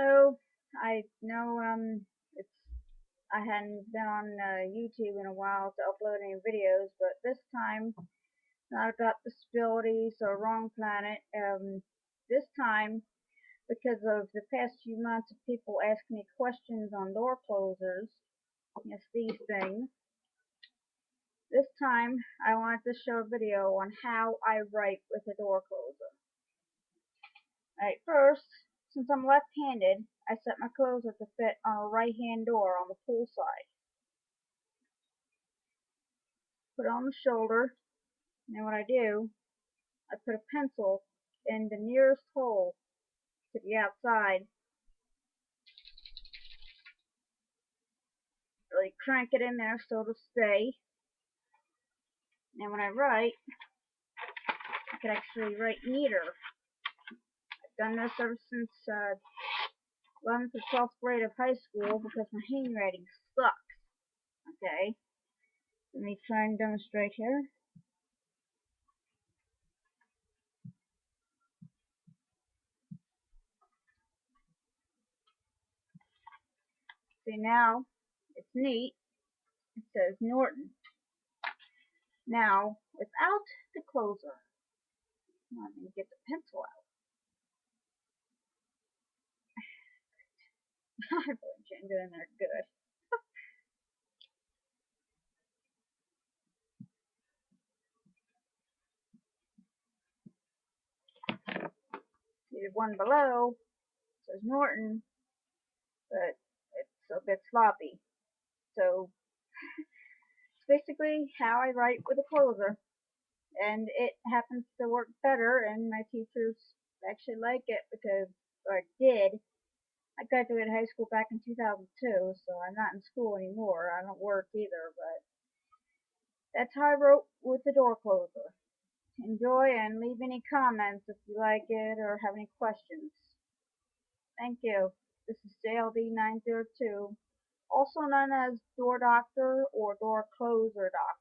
Hello. I know it's I hadn't been on YouTube in a while to upload any videos, but this time not about disabilities or wrong planet. This time because of the past few months of people asking me questions on door closers. Yes, these things. This time I wanted to show a video on how I write with a door closer. Alright, first, since I'm left-handed, I set my closer to fit on a right-hand door on the pull side. Put it on the shoulder, and then what I do, I put a pencil in the nearest hole to the outside, really crank it in there so it'll stay. And when I write, I can actually write neater. I've done this ever since 11th or 12th grade of high school because my handwriting sucks. Okay, let me try and demonstrate here. See, now it's neat. It says Norton. Now, without the closer, I'm going to get the pencil out. I really can't get in there good. See, the one below says Norton, but it's a bit sloppy. So, it's basically how I write with a closer. And it happens to work better, and my teachers actually like it because, or did. I graduated high school back in 2002, so I'm not in school anymore. I don't work either, but that's how I wrote with the door closer. Enjoy and leave any comments if you like it or have any questions. Thank you. This is JLD902, also known as Door Doctor or Door Closer Doctor.